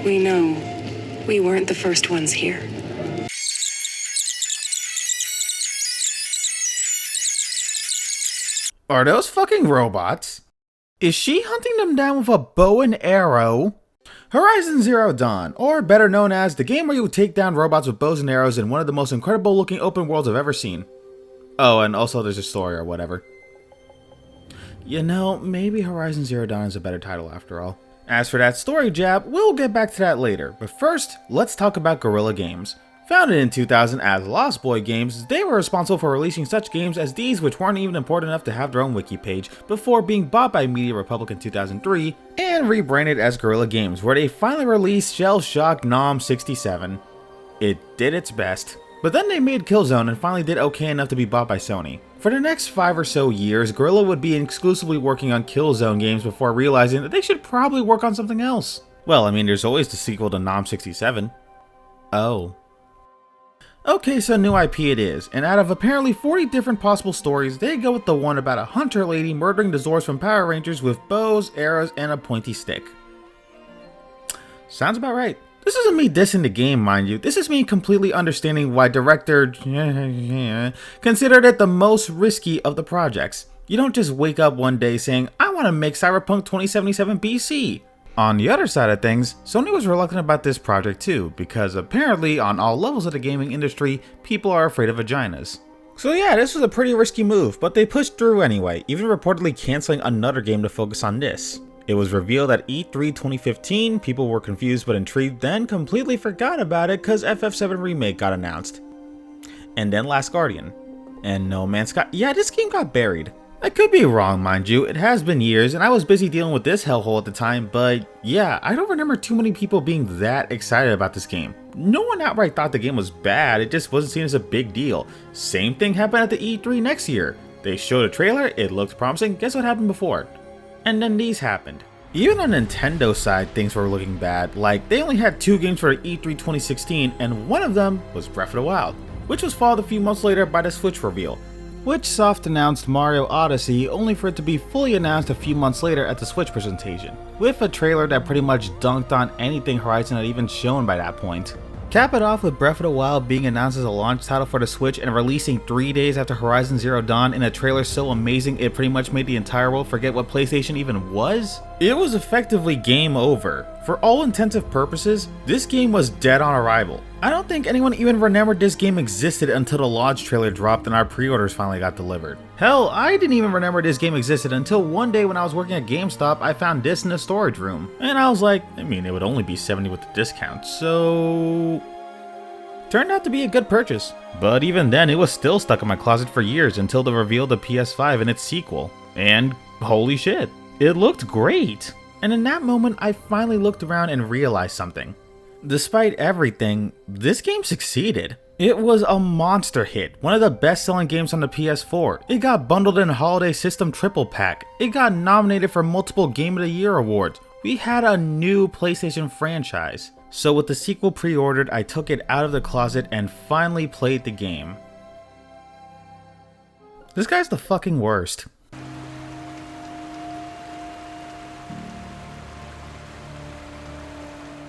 We know we weren't the first ones here. Are those fucking robots? Is she hunting them down with a bow and arrow? Horizon Zero Dawn, or better known as the game where you take down robots with bows and arrows in one of the most incredible looking open worlds I've ever seen. Oh, and also there's a story or whatever. You know, maybe Horizon Zero Dawn is a better title after all. As for that story jab, we'll get back to that later, but first, let's talk about Guerrilla Games. Founded in 2000 as Lost Boy Games, they were responsible for releasing such games as these, which weren't even important enough to have their own wiki page, before being bought by Media Republic in 2003 and rebranded as Guerrilla Games, where they finally released Shell Shock Nom 67. It did its best, but then they made Killzone and finally did okay enough to be bought by Sony. For the next 5 or so years, Guerrilla would be exclusively working on Killzone games before realizing that they should probably work on something else. Well, I mean, there's always the sequel to Nom 67. Oh. Okay, so new IP it is, and out of apparently 40 different possible stories, they go with the one about a hunter lady murdering the Zords from Power Rangers with bows, arrows, and a pointy stick. Sounds about right. This isn't me dissing the game, mind you. This is me completely understanding why director considered it the most risky of the projects. You don't just wake up one day saying, I want to make Cyberpunk 2077 BC. On the other side of things, Sony was reluctant about this project too, because apparently on all levels of the gaming industry, people are afraid of vaginas. So yeah, this was a pretty risky move, but they pushed through anyway, even reportedly cancelling another game to focus on this. It was revealed at E3 2015, people were confused but intrigued, then completely forgot about it cause FF7 Remake got announced. And then Last Guardian. And No Man's Sky. Yeah, this game got buried. I could be wrong, mind you, it has been years and I was busy dealing with this hellhole at the time, but yeah, I don't remember too many people being that excited about this game. No one outright thought the game was bad, it just wasn't seen as a big deal. Same thing happened at the E3 next year. They showed a trailer, it looked promising, guess what happened before? And then these happened. Even on Nintendo side, things were looking bad, like they only had 2 games for E3 2016 and one of them was Breath of the Wild, which was followed a few months later by the Switch reveal. Which soft announced Mario Odyssey only for it to be fully announced a few months later at the Switch presentation, with a trailer that pretty much dunked on anything Horizon had even shown by that point. Cap it off with Breath of the Wild being announced as a launch title for the Switch and releasing 3 days after Horizon Zero Dawn in a trailer so amazing it pretty much made the entire world forget what PlayStation even was? It was effectively game over. For all intensive purposes, this game was dead on arrival. I don't think anyone even remembered this game existed until the launch trailer dropped and our pre-orders finally got delivered. Hell, I didn't even remember this game existed until one day when I was working at GameStop, I found this in the storage room. And I was like, I mean, it would only be $70 with the discount, so... Turned out to be a good purchase. But even then, it was still stuck in my closet for years until they revealed the PS5 and its sequel. And holy shit, it looked great. And in that moment, I finally looked around and realized something. Despite everything, this game succeeded. It was a monster hit, one of the best-selling games on the PS4. It got bundled in a holiday system triple pack. It got nominated for multiple Game of the Year awards. We had a new PlayStation franchise. So with the sequel pre-ordered, I took it out of the closet and finally played the game. This guy's the fucking worst.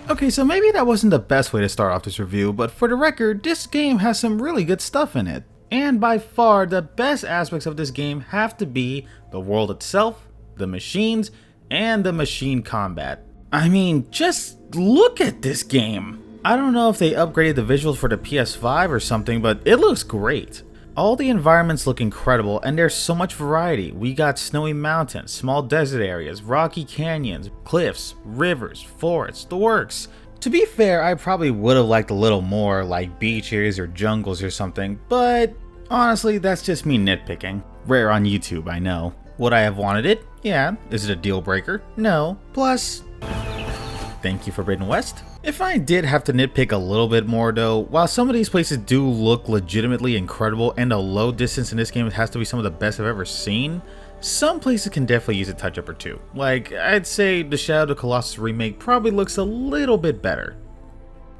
Okay, so maybe that wasn't the best way to start off this review, but for the record, this game has some really good stuff in it. And by far, the best aspects of this game have to be the world itself, the machines, and the machine combat. I mean, just look at this game. I don't know if they upgraded the visuals for the PS5 or something, but it looks great. All the environments look incredible and there's so much variety. We got snowy mountains, small desert areas, rocky canyons, cliffs, rivers, forests, the works. To be fair, I probably would have liked a little more like beach areas or jungles or something, but honestly, that's just me nitpicking. Rare on YouTube, I know. Would I have wanted it? Yeah. Is it a deal breaker? No. Plus, thank you, Forbidden West. If I did have to nitpick a little bit more though, while some of these places do look legitimately incredible and the low distance in this game has to be some of the best I've ever seen, some places can definitely use a touch up or two. Like, I'd say the Shadow of the Colossus remake probably looks a little bit better.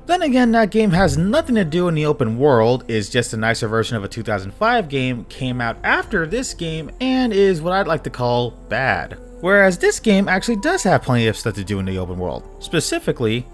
Then again, that game has nothing to do in the open world, is just a nicer version of a 2005 game, came out after this game, and is what I'd like to call bad. Whereas this game actually does have plenty of stuff to do in the open world. Specifically...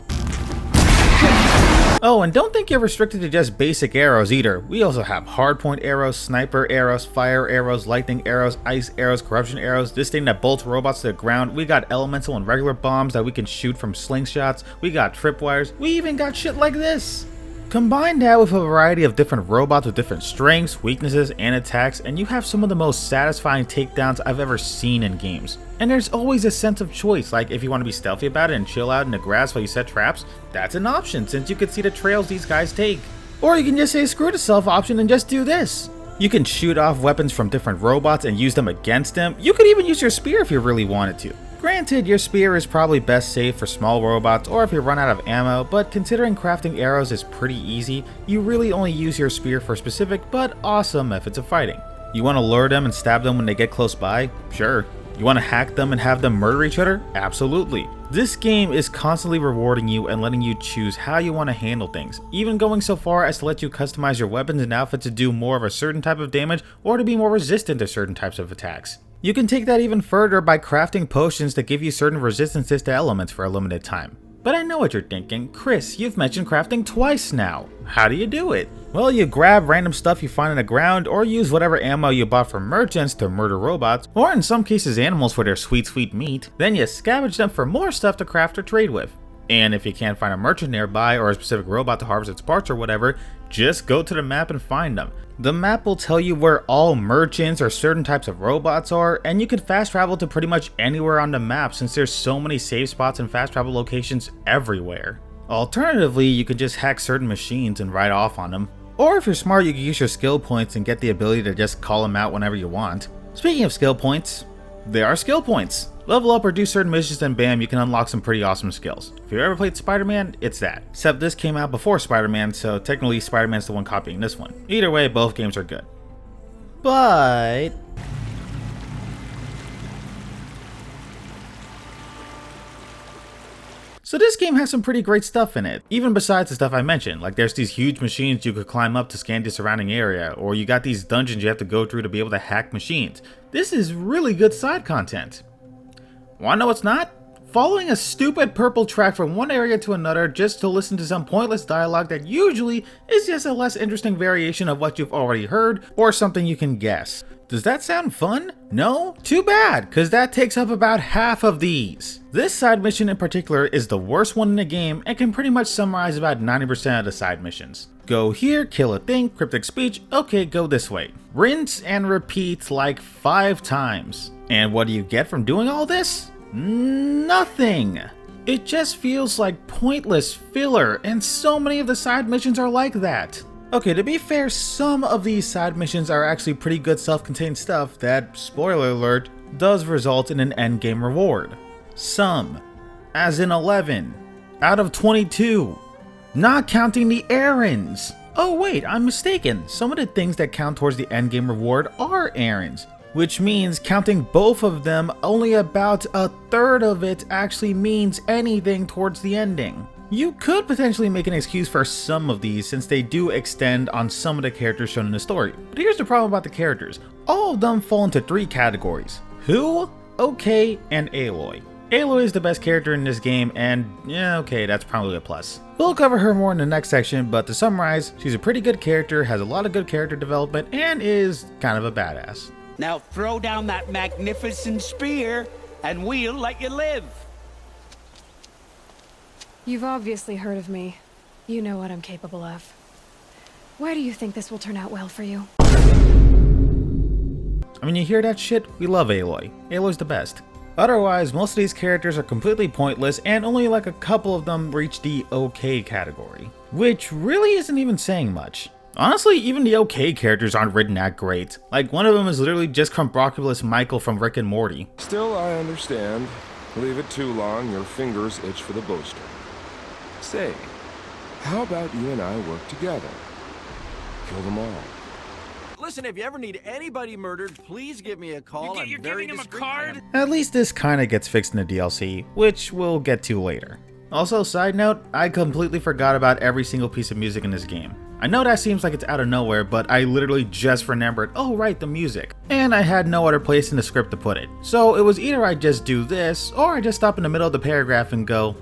Oh, and don't think you're restricted to just basic arrows either. We also have hardpoint arrows, sniper arrows, fire arrows, lightning arrows, ice arrows, corruption arrows, this thing that bolts robots to the ground. We got elemental and regular bombs that we can shoot from slingshots. We got tripwires. We even got shit like this. Combine that with a variety of different robots with different strengths, weaknesses, and attacks, and you have some of the most satisfying takedowns I've ever seen in games. And there's always a sense of choice, like if you want to be stealthy about it and chill out in the grass while you set traps, that's an option since you can see the trails these guys take. Or you can just say screw the self option and just do this. You can shoot off weapons from different robots and use them against them. You could even use your spear if you really wanted to. Granted, your spear is probably best saved for small robots or if you run out of ammo, but considering crafting arrows is pretty easy, you really only use your spear for specific but awesome methods of fighting. You want to lure them and stab them when they get close by? Sure. You want to hack them and have them murder each other? Absolutely. This game is constantly rewarding you and letting you choose how you want to handle things, even going so far as to let you customize your weapons and outfits to do more of a certain type of damage or to be more resistant to certain types of attacks. You can take that even further by crafting potions that give you certain resistances to elements for a limited time. But I know what you're thinking, Chris, you've mentioned crafting twice now. How do you do it? Well, you grab random stuff you find on the ground or use whatever ammo you bought from merchants to murder robots, or in some cases animals for their sweet meat. Then you scavenge them for more stuff to craft or trade with. And if you can't find a merchant nearby or a specific robot to harvest its parts or whatever, just go to the map and find them. The map will tell you where all merchants or certain types of robots are, and you can fast travel to pretty much anywhere on the map since there's so many save spots and fast travel locations everywhere. Alternatively, you can just hack certain machines and ride off on them. Or if you're smart, you can use your skill points and get the ability to just call them out whenever you want. Speaking of skill points, there are skill points. Level up or do certain missions and bam, you can unlock some pretty awesome skills. If you ever played Spider-Man, it's that. Except this came out before Spider-Man, so technically Spider-Man's the one copying this one. Either way, both games are good. But... so this game has some pretty great stuff in it, even besides the stuff I mentioned, like there's these huge machines you could climb up to scan the surrounding area, or you got these dungeons you have to go through to be able to hack machines. This is really good side content. Wanna know what's not? Following a stupid purple track from one area to another just to listen to some pointless dialogue that usually is just a less interesting variation of what you've already heard, or something you can guess. Does that sound fun? No? Too bad, cause that takes up about half of these. This side mission in particular is the worst one in the game and can pretty much summarize about 90% of the side missions. Go here, kill a thing, cryptic speech, okay, go this way. Rinse and repeat like 5 times. And what do you get from doing all this? Nothing! It just feels like pointless filler, and so many of the side missions are like that. Okay, to be fair, some of these side missions are actually pretty good self-contained stuff that, spoiler alert, does result in an endgame reward. Some. As in 11. Out of 22. Not counting the errands. Oh wait, I'm mistaken. Some of the things that count towards the endgame reward are errands. Which means counting both of them, only about a third of it actually means anything towards the ending. You could potentially make an excuse for some of these since they do extend on some of the characters shown in the story. But here's the problem about the characters. All of them fall into 3 categories. Who, OK, and Aloy. Aloy is the best character in this game and yeah, okay, that's probably a plus. We'll cover her more in the next section, but to summarize, she's a pretty good character, has a lot of good character development, and is kind of a badass. Now throw down that magnificent spear, and we'll let you live. You've obviously heard of me. You know what I'm capable of. Why do you think this will turn out well for you? I mean, you hear that shit? We love Aloy. Aloy's the best. Otherwise, most of these characters are completely pointless, and only like a couple of them reach the OK category. Which really isn't even saying much. Honestly, even the OK characters aren't written that great. Like, one of them is literally just Crumbroculus Michael from Rick and Morty. Still, I understand. Leave it too long, your fingers itch for the bowstring. Say, how about you and I work together? Kill them all. Listen, if you ever need anybody murdered, please give me a call. You're giving him a card? At least this kinda gets fixed in the DLC, which we'll get to later. Also, side note, I completely forgot about every single piece of music in this game. I know that seems like it's out of nowhere, but I literally just remembered, oh right, the music. And I had no other place in the script to put it. So it was either I just do this, or I just stop in the middle of the paragraph and go,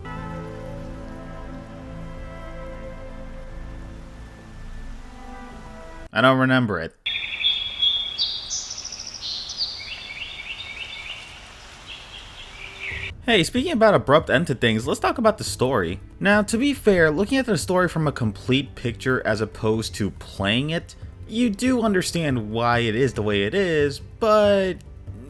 I don't remember it. Hey, speaking about abrupt end to things, let's talk about the story. Now, to be fair, looking at the story from a complete picture as opposed to playing it, you do understand why it is the way it is, but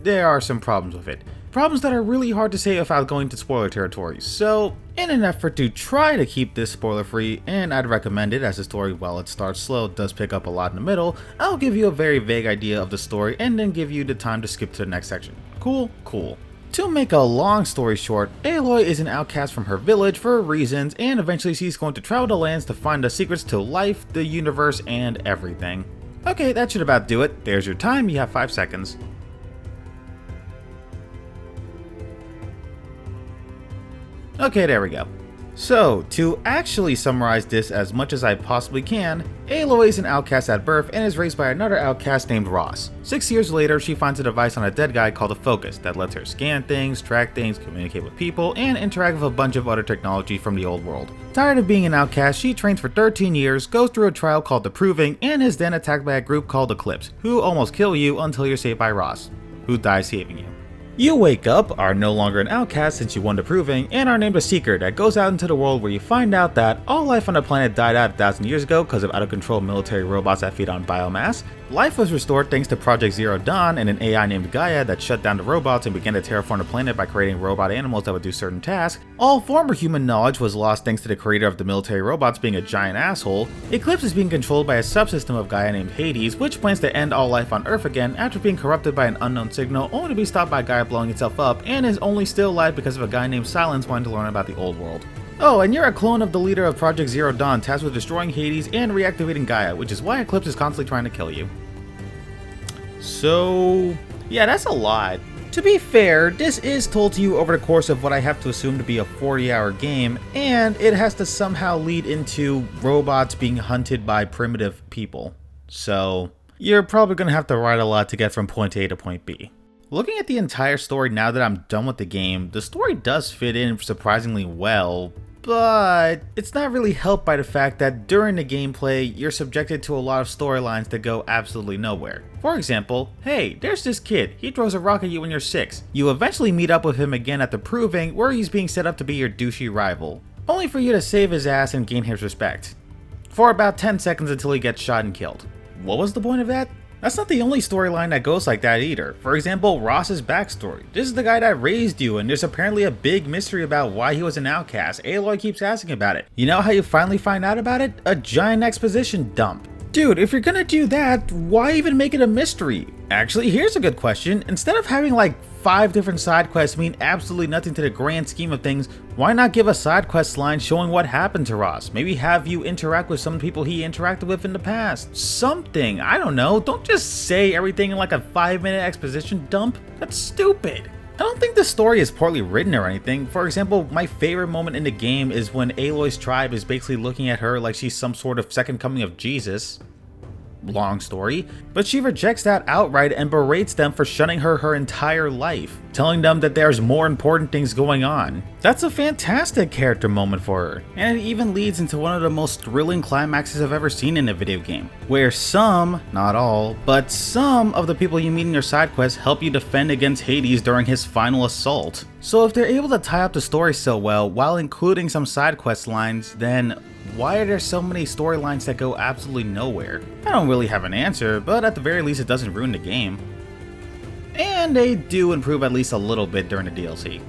there are some problems with it. Problems that are really hard to say without going to spoiler territory. So, in an effort to try to keep this spoiler free, and I'd recommend it as the story, while it starts slow, does pick up a lot in the middle, I'll give you a very vague idea of the story and then give you the time to skip to the next section. Cool? Cool. To make a long story short, Aloy is an outcast from her village for reasons, and eventually she's going to travel the lands to find the secrets to life, the universe, and everything. Okay, that should about do it. There's your time, you have 5 seconds. Okay, there we go. So, to actually summarize this as much as I possibly can, Aloy is an outcast at birth and is raised by another outcast named Ross. 6 years later, she finds a device on a dead guy called a Focus that lets her scan things, track things, communicate with people, and interact with a bunch of other technology from the old world. Tired of being an outcast, she trains for 13 years, goes through a trial called The Proving, and is then attacked by a group called Eclipse, who almost kill you until you're saved by Ross, who dies saving you. You wake up, are no longer an outcast since you won the Proving, and are named a Seeker that goes out into the world where you find out that all life on the planet died out 1,000 years ago because of out-of-control military robots that feed on biomass. Life was restored thanks to Project Zero Dawn and an AI named Gaia that shut down the robots and began to terraform the planet by creating robot animals that would do certain tasks. All former human knowledge was lost thanks to the creator of the military robots being a giant asshole. Eclipse is being controlled by a subsystem of Gaia named Hades, which plans to end all life on Earth again after being corrupted by an unknown signal, only to be stopped by Gaia blowing itself up, and is only still alive because of a guy named Silence wanting to learn about the old world. Oh, and you're a clone of the leader of Project Zero Dawn, tasked with destroying Hades and reactivating Gaia, which is why Eclipse is constantly trying to kill you. So, yeah, that's a lot. To be fair, this is told to you over the course of what I have to assume to be a 40-hour game, and it has to somehow lead into robots being hunted by primitive people. So, you're probably going to have to write a lot to get from point A to point B. Looking at the entire story now that I'm done with the game, the story does fit in surprisingly well, but it's not really helped by the fact that during the gameplay, you're subjected to a lot of storylines that go absolutely nowhere. For example, hey, there's this kid, he throws a rock at you when you're 6. You eventually meet up with him again at the Proving, where he's being set up to be your douchey rival, only for you to save his ass and gain his respect. For about 10 seconds until he gets shot and killed. What was the point of that? That's not the only storyline that goes like that either. For example, Ross's backstory. This is the guy that raised you, and there's apparently a big mystery about why he was an outcast. Aloy keeps asking about it. You know how you finally find out about it? A giant exposition dump. Dude, if you're gonna do that, why even make it a mystery? Actually, here's a good question. Instead of having like 5 different side quests mean absolutely nothing to the grand scheme of things, why not give a side quest line showing what happened to Ross? Maybe have you interact with some people he interacted with in the past. Something, I don't know. Don't just say everything in like a 5-minute exposition dump. That's stupid. I don't think the story is poorly written or anything. For example, my favorite moment in the game is when Aloy's tribe is basically looking at her like she's some sort of second coming of Jesus. Long story, but she rejects that outright and berates them for shunning her entire life, telling them that there's more important things going on. That's a fantastic character moment for her, and it even leads into one of the most thrilling climaxes I've ever seen in a video game, where some, not all, but some of the people you meet in your side quests help you defend against Hades during his final assault. So if they're able to tie up the story so well while including some side quest lines, then why are there so many storylines that go absolutely nowhere? I don't really have an answer, but at the very least it doesn't ruin the game. And they do improve at least a little bit during the DLC.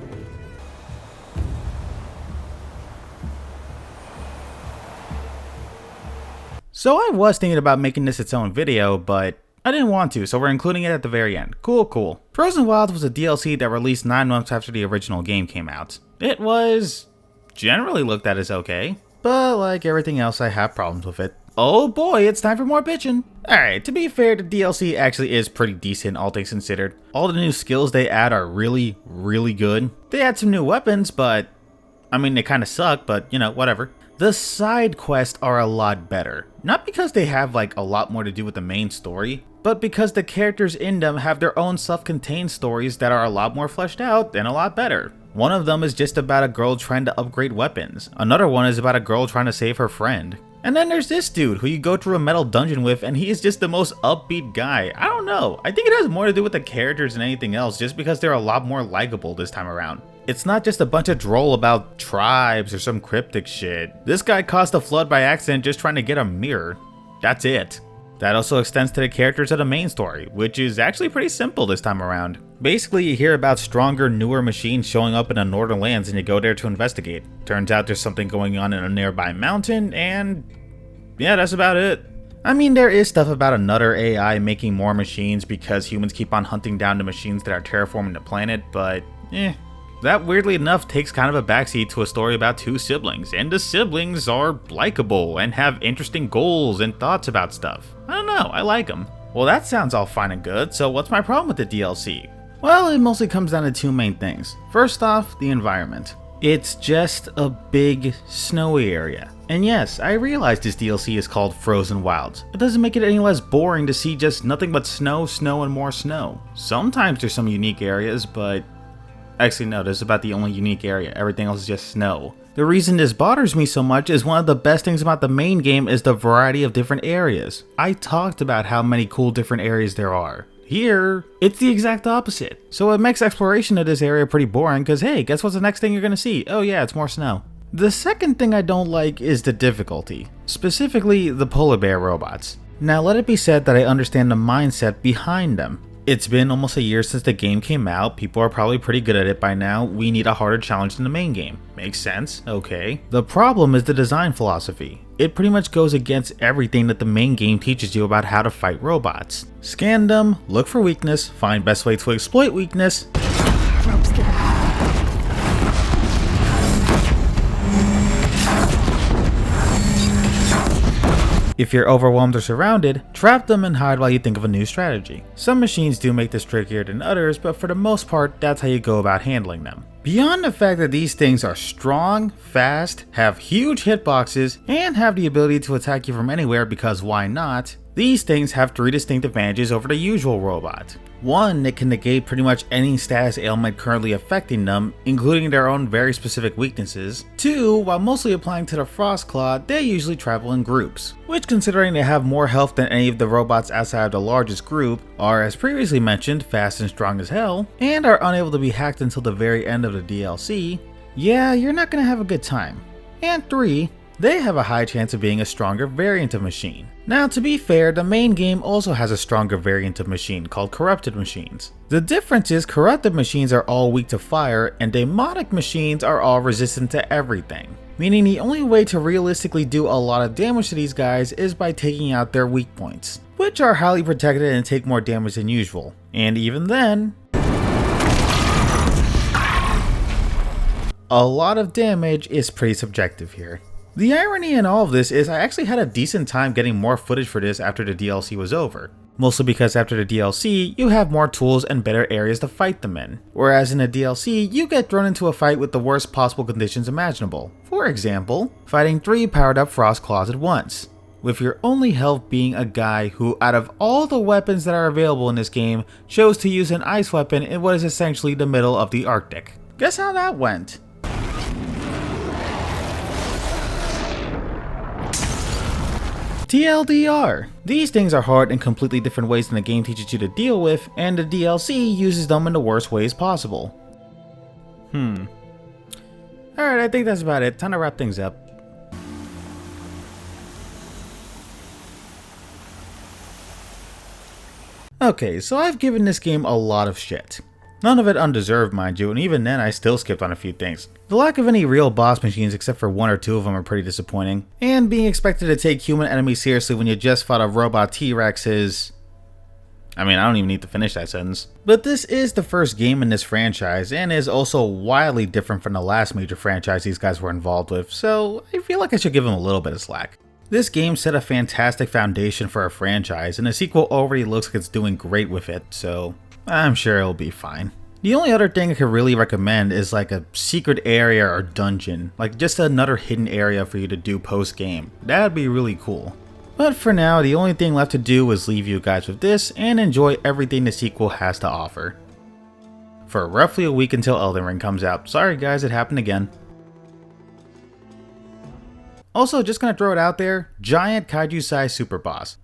So I was thinking about making this its own video, but I didn't want to, so we're including it at the very end. Cool. Frozen Wilds was a DLC that released 9 months after the original game came out. It was generally looked at as okay, but like everything else I have problems with it. Oh boy, it's time for more bitching. Alright, to be fair, the DLC actually is pretty decent, all things considered. All the new skills they add are really good. They add some new weapons, but I mean, they kind of suck, but you know, whatever. The side quests are a lot better. Not because they have like a lot more to do with the main story, but because the characters in them have their own self-contained stories that are a lot more fleshed out and a lot better. One of them is just about a girl trying to upgrade weapons. Another one is about a girl trying to save her friend. And then there's this dude who you go through a metal dungeon with, and he is just the most upbeat guy. I don't know. I think it has more to do with the characters than anything else, just because they're a lot more likable this time around. It's not just a bunch of droll about tribes or some cryptic shit. This guy caused a flood by accident just trying to get a mirror. That's it. That also extends to the characters of the main story, which is actually pretty simple this time around. Basically, you hear about stronger, newer machines showing up in the northern lands and you go there to investigate. Turns out there's something going on in a nearby mountain, and yeah, that's about it. I mean, there is stuff about another AI making more machines because humans keep on hunting down the machines that are terraforming the planet, but that weirdly enough takes kind of a backseat to a story about two siblings, and the siblings are likable and have interesting goals and thoughts about stuff. I don't know, I like them. Well, that sounds all fine and good, so what's my problem with the DLC? Well, it mostly comes down to two main things. First off, the environment. It's just a big, snowy area. And yes, I realize this DLC is called Frozen Wilds. It doesn't make it any less boring to see just nothing but snow, snow, and more snow. Sometimes there's some unique areas, but actually no, this is about the only unique area. Everything else is just snow. The reason this bothers me so much is one of the best things about the main game is the variety of different areas. I talked about how many cool different areas there are. Here, it's the exact opposite. So it makes exploration of this area pretty boring because hey, guess what's the next thing you're gonna see? Oh yeah, it's more snow. The second thing I don't like is the difficulty, specifically the polar bear robots. Now let it be said that I understand the mindset behind them. It's been almost a year since the game came out, people are probably pretty good at it by now, we need a harder challenge than the main game. Makes sense, okay. The problem is the design philosophy. It pretty much goes against everything that the main game teaches you about how to fight robots. Scan them, look for weakness, find best way to exploit weakness. Rope's given. If you're overwhelmed or surrounded, trap them and hide while you think of a new strategy. Some machines do make this trickier than others, but for the most part, that's how you go about handling them. Beyond the fact that these things are strong, fast, have huge hitboxes, and have the ability to attack you from anywhere because why not, these things have three distinct advantages over the usual robot. One, they can negate pretty much any status ailment currently affecting them, including their own very specific weaknesses. Two, while mostly applying to the Frost Claw, they usually travel in groups, which considering they have more health than any of the robots outside of the largest group, are as previously mentioned fast and strong as hell, and are unable to be hacked until the very end of the DLC, yeah, you're not gonna have a good time. And three, they have a high chance of being a stronger variant of machine. Now to be fair, the main game also has a stronger variant of machine called corrupted machines. The difference is corrupted machines are all weak to fire and demonic machines are all resistant to everything. Meaning the only way to realistically do a lot of damage to these guys is by taking out their weak points, which are highly protected and take more damage than usual. And even then, a lot of damage is pretty subjective here. The irony in all of this is I actually had a decent time getting more footage for this after the DLC was over. Mostly because after the DLC, you have more tools and better areas to fight them in. Whereas in the DLC, you get thrown into a fight with the worst possible conditions imaginable. For example, fighting 3 powered up Frost Claws at once. With your only health being a guy who, out of all the weapons that are available in this game, chose to use an ice weapon in what is essentially the middle of the Arctic. Guess how that went? TLDR. These things are hard in completely different ways than the game teaches you to deal with, and the DLC uses them in the worst ways possible. Alright, I think that's about it. Time to wrap things up. Okay, so I've given this game a lot of shit. None of it undeserved, mind you, and even then I still skipped on a few things. The lack of any real boss machines except for 1 or 2 of them are pretty disappointing, and being expected to take human enemies seriously when you just fought a robot T-Rex is... I mean, I don't even need to finish that sentence. But this is the first game in this franchise, and is also wildly different from the last major franchise these guys were involved with, so I feel like I should give them a little bit of slack. This game set a fantastic foundation for a franchise, and the sequel already looks like it's doing great with it, so I'm sure it'll be fine. The only other thing I could really recommend is like a secret area or dungeon, like just another hidden area for you to do post game. That'd be really cool. But for now, the only thing left to do is leave you guys with this and enjoy everything the sequel has to offer. For roughly a week until Elden Ring comes out. Sorry guys, it happened again. Also, just gonna throw it out there, giant kaiju-sized super boss.